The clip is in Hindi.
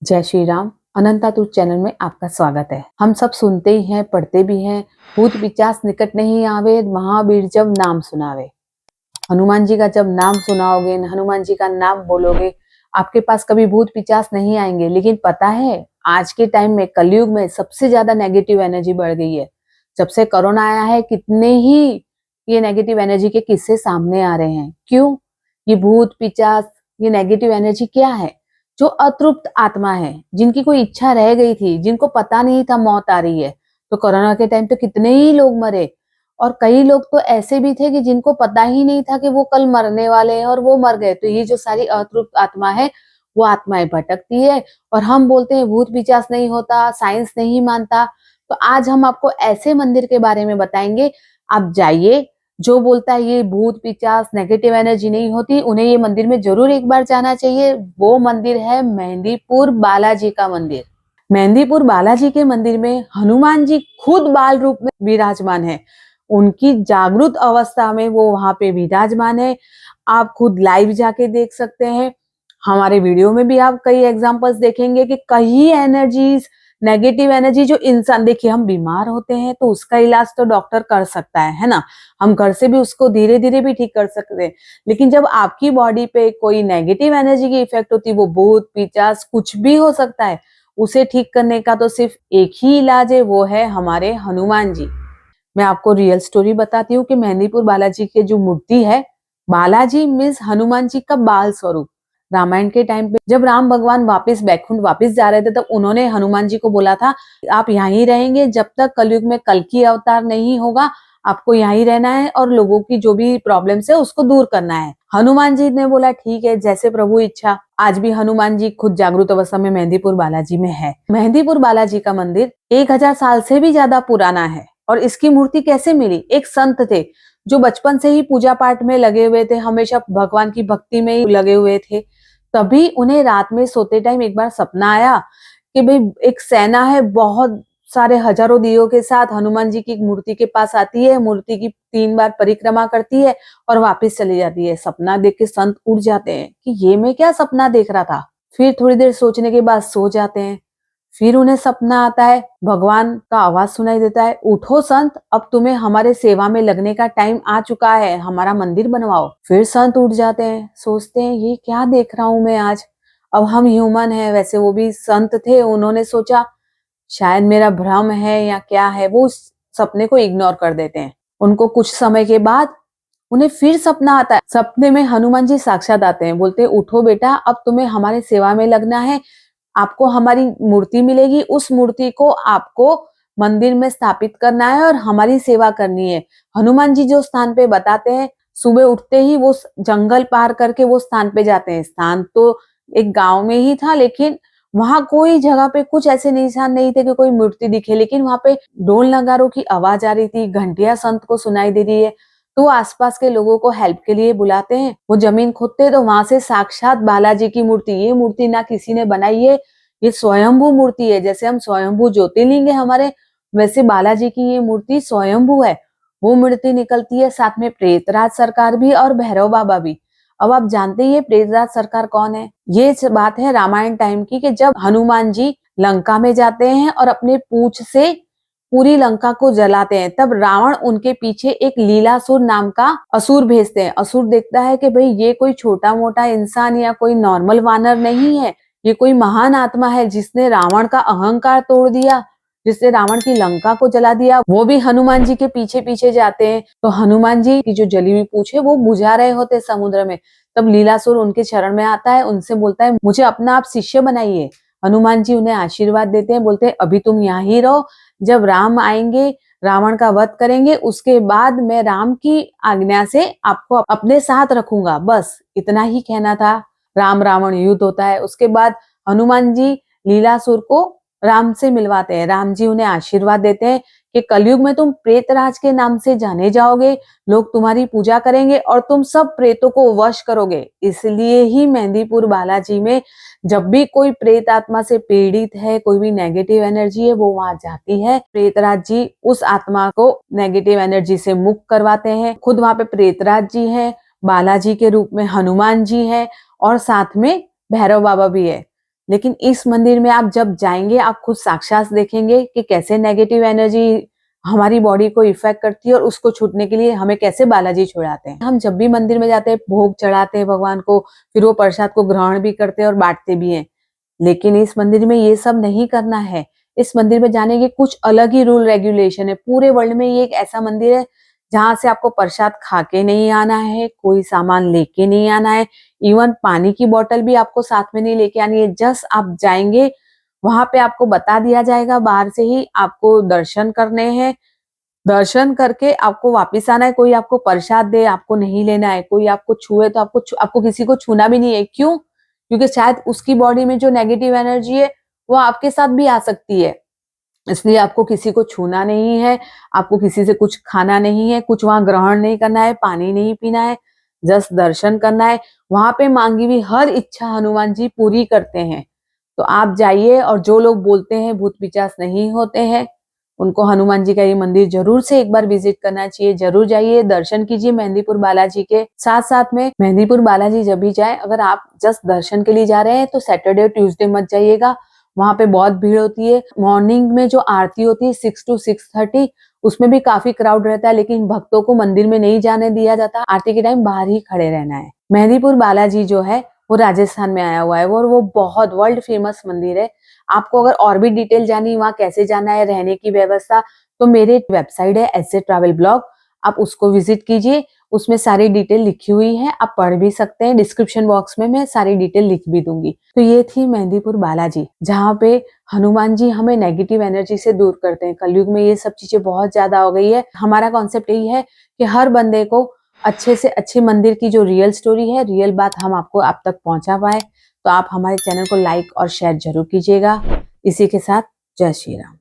जय श्री राम। अनंतातुर चैनल में आपका स्वागत है। हम सब सुनते ही हैं, पढ़ते भी हैं, भूत पिचास निकट नहीं आवे, महावीर जब नाम सुनावे। हनुमान जी का जब नाम सुनाओगे, हनुमान जी का नाम बोलोगे, आपके पास कभी भूत पिचास नहीं आएंगे। लेकिन पता है, आज के टाइम में, कलयुग में सबसे ज्यादा नेगेटिव एनर्जी बढ़ गई है। जब से कोरोना आया है, कितने ही ये नेगेटिव एनर्जी के किस्से सामने आ रहे हैं। क्यों? ये भूत पिचास, ये नेगेटिव एनर्जी क्या है? जो अतृप्त आत्मा है, जिनकी कोई इच्छा रह गई थी, जिनको पता नहीं था मौत आ रही है। तो कोरोना के टाइम तो कितने ही लोग मरे, और कई लोग तो ऐसे भी थे कि जिनको पता ही नहीं था कि वो कल मरने वाले हैं और वो मर गए। तो ये जो सारी अतृप्त आत्मा है, वो आत्माएं भटकती है। और हम बोलते हैं भूत पिचास नहीं होता, साइंस नहीं मानता। तो आज हम आपको ऐसे मंदिर के बारे में बताएंगे, आप जाइए। जो बोलता है ये भूत पिचास नेगेटिव एनर्जी नहीं होती, उन्हें ये मंदिर में जरूर एक बार जाना चाहिए। वो मंदिर है मेहंदीपुर बालाजी का मंदिर। मेहंदीपुर बालाजी के मंदिर में हनुमान जी खुद बाल रूप में विराजमान है। उनकी जागृत अवस्था में वो वहां पे विराजमान है। आप खुद लाइव जाके देख सकते हैं। हमारे वीडियो में भी आप कई एग्जांपल्स देखेंगे कि कई एनर्जीज, नेगेटिव एनर्जी जो इंसान, देखिए हम बीमार होते हैं तो उसका इलाज तो डॉक्टर कर सकता है ना। हम घर से भी उसको धीरे धीरे भी ठीक कर सकते हैं। लेकिन जब आपकी बॉडी पे कोई नेगेटिव एनर्जी की इफेक्ट होती है, वो भूत पिचास कुछ भी हो सकता है, उसे ठीक करने का तो सिर्फ एक ही इलाज है, वो है हमारे हनुमान जी। मैं आपको रियल स्टोरी बताती हूँ कि मेहंदीपुर बालाजी की जो मूर्ति है, बालाजी मीन्स हनुमान जी का बाल स्वरूप। रामायण के टाइम पे जब राम भगवान वापस बैकुंठ वापस जा रहे थे, तब उन्होंने हनुमान जी को बोला था, आप यहाँ ही रहेंगे जब तक कलयुग में कल्कि अवतार नहीं होगा। आपको यहाँ ही रहना है और लोगों की जो भी प्रॉब्लम्स है उसको दूर करना है। हनुमान जी ने बोला ठीक है, जैसे प्रभु इच्छा। आज भी हनुमान जी खुद जागृत अवस्था में मेहंदीपुर बालाजी में है। मेहंदीपुर बालाजी का मंदिर 1000 साल से भी ज्यादा पुराना है। और इसकी मूर्ति कैसे मिली? एक संत थे जो बचपन से ही पूजा पाठ में लगे हुए थे, हमेशा भगवान की भक्ति में ही लगे हुए थे। तभी उन्हें रात में सोते टाइम एक बार सपना आया कि भाई एक सेना है, बहुत सारे हजारों दियों के साथ हनुमान जी की मूर्ति के पास आती है, मूर्ति की 3 बार परिक्रमा करती है और वापस चली जाती है। सपना देख के संत उठ जाते हैं कि ये मैं क्या सपना देख रहा था। फिर थोड़ी देर सोचने के बाद सो जाते हैं। फिर उन्हें सपना आता है, भगवान का आवाज सुनाई देता है, उठो संत, अब तुम्हें हमारे सेवा में लगने का टाइम आ चुका है, हमारा मंदिर बनवाओ। फिर संत उठ जाते हैं, सोचते हैं ये क्या देख रहा हूं मैं आज। अब हम ह्यूमन हैं, वैसे वो भी संत थे, उन्होंने सोचा शायद मेरा भ्रम है या क्या है, वो उस सपने को इग्नोर कर देते हैं। उनको कुछ समय के बाद उन्हें फिर सपना आता है। सपने में हनुमान जी साक्षात आते हैं, बोलते हैं उठो बेटा, अब तुम्हें हमारे सेवा में लगना है, आपको हमारी मूर्ति मिलेगी, उस मूर्ति को आपको मंदिर में स्थापित करना है और हमारी सेवा करनी है। हनुमान जी जो स्थान पे बताते हैं, सुबह उठते ही वो जंगल पार करके वो स्थान पे जाते हैं। स्थान तो एक गांव में ही था, लेकिन वहां कोई जगह पे कुछ ऐसे निशान नहीं थे कि कोई मूर्ति दिखे। लेकिन वहां पे ढोल नगारों की आवाज आ रही थी, घंटियां संत को सुनाई दे रही है। तो आसपास के लोगों को हेल्प के लिए बुलाते हैं। वो जमीन खोदते हैं तो वहां से साक्षात बालाजी की मूर्ति, ये मूर्ति ना किसी ने बनाई है, ये स्वयंभू मूर्ति है। जैसे हम स्वयंभू ज्योतिर्लिंग है हमारे, वैसे बालाजी की ये मूर्ति स्वयंभू है। वो मूर्ति निकलती है, साथ में प्रेतराज सरकार भी और भैरव बाबा भी। अब आप जानते हैं ये प्रेतराज सरकार कौन है? ये बात है रामायण टाइम की, कि जब हनुमान जी लंका में जाते हैं और अपने पूंछ से पूरी लंका को जलाते हैं, तब रावण उनके पीछे एक लीलासुर नाम का असुर भेजते हैं। असुर देखता है कि भाई ये कोई छोटा मोटा इंसान या कोई नॉर्मल वानर नहीं है, ये कोई महान आत्मा है जिसने रावण का अहंकार तोड़ दिया, जिसने रावण की लंका को जला दिया। वो भी हनुमान जी के पीछे पीछे जाते हैं। तो हनुमान जी की जो जली हुई पूंछ है वो बुझा रहे होते समुद्र में। तब लीलासुर उनके चरण में आता है, उनसे बोलता है मुझे अपना आप शिष्य बनाइए। हनुमान जी उन्हें आशीर्वाद देते हैं, बोलते हैं अभी तुम यहाँ ही रहो, जब राम आएंगे, रावण का वध करेंगे, उसके बाद मैं राम की आज्ञा से आपको अपने साथ रखूंगा। बस इतना ही कहना था। राम रावण युद्ध होता है। उसके बाद हनुमान जी लीलासुर को राम से मिलवाते हैं। राम जी उन्हें आशीर्वाद देते हैं कि कलयुग में तुम प्रेतराज के नाम से जाने जाओगे, लोग तुम्हारी पूजा करेंगे और तुम सब प्रेतों को वश करोगे। इसलिए ही मेहंदीपुर बालाजी में जब भी कोई प्रेत आत्मा से पीड़ित है, कोई भी नेगेटिव एनर्जी है, वो वहां जाती है, प्रेतराज जी उस आत्मा को नेगेटिव एनर्जी से मुक्त करवाते हैं। खुद वहां पे प्रेतराज जी हैं, बालाजी के रूप में हनुमान जी हैं और साथ में भैरव बाबा भी है। लेकिन इस मंदिर में आप जब जाएंगे आप खुद साक्षात देखेंगे कि कैसे नेगेटिव एनर्जी हमारी बॉडी को इफेक्ट करती है और उसको छूटने के लिए हमें कैसे बालाजी छुड़ाते हैं। हम जब भी मंदिर में जाते हैं भोग चढ़ाते हैं भगवान को, फिर वो प्रसाद को ग्रहण भी करते हैं और बांटते भी हैं। लेकिन इस मंदिर में ये सब नहीं करना है। इस मंदिर में जाने के कुछ अलग ही रूल रेगुलेशन है। पूरे वर्ल्ड में ये एक ऐसा मंदिर है जहां से आपको प्रसाद खा के नहीं आना है, कोई सामान लेके नहीं आना है, इवन पानी की बोतल भी आपको साथ में नहीं लेके आनी है। जस्ट आप जाएंगे, वहां पे आपको बता दिया जाएगा बाहर से ही आपको दर्शन करने हैं, दर्शन करके आपको वापस आना है। कोई आपको प्रसाद दे आपको नहीं लेना है, कोई आपको छुए तो आपको किसी को छूना भी नहीं है। क्यों? क्योंकि शायद उसकी बॉडी में जो नेगेटिव एनर्जी है वो आपके साथ भी आ सकती है। इसलिए आपको किसी को छूना नहीं है, आपको किसी से कुछ खाना नहीं है, कुछ वहां ग्रहण नहीं करना है, पानी नहीं पीना है, जस्ट दर्शन करना है। वहां पे मांगी हुई हर इच्छा हनुमान जी पूरी करते हैं। तो आप जाइए, और जो लोग बोलते हैं भूत पिशाच नहीं होते हैं, उनको हनुमान जी का ये मंदिर जरूर से एक बार विजिट करना चाहिए। जरूर जाइए, दर्शन कीजिए मेहंदीपुर बालाजी के। साथ साथ में मेहंदीपुर बालाजी जब भी जाए, अगर आप जस्ट दर्शन के लिए जा रहे हैं तो सैटरडे और ट्यूसडे मत जाइएगा, वहां पे बहुत भीड़ होती है। मॉर्निंग में जो आरती होती है 6 to 6:30, उसमें भी काफी क्राउड रहता है, लेकिन भक्तों को मंदिर में नहीं जाने दिया जाता। आरती के टाइम बाहर ही खड़े रहना है। मेहंदीपुर बालाजी जो है वो राजस्थान में आया हुआ है और वो बहुत वर्ल्ड फेमस मंदिर है। आपको अगर और भी डिटेल जानी, वहां कैसे जाना है, रहने की व्यवस्था, तो मेरे वेबसाइट है एसजे ट्रैवल ब्लॉग, आप उसको विजिट कीजिए। उसमें सारी डिटेल लिखी हुई है, आप पढ़ भी सकते हैं। डिस्क्रिप्शन बॉक्स में मैं सारी डिटेल लिख भी दूंगी। तो ये थी मेहंदीपुर बालाजी, जहाँ पे हनुमान जी हमें नेगेटिव एनर्जी से दूर करते हैं। कलयुग में ये सब चीजें बहुत ज्यादा हो गई है। हमारा कॉन्सेप्ट यही है कि हर बंदे को अच्छे से अच्छे मंदिर की जो रियल स्टोरी है, रियल बात हम आपको आप तक पहुंचा पाए। तो आप हमारे चैनल को लाइक और शेयर जरूर कीजिएगा। इसी के साथ जय श्री राम।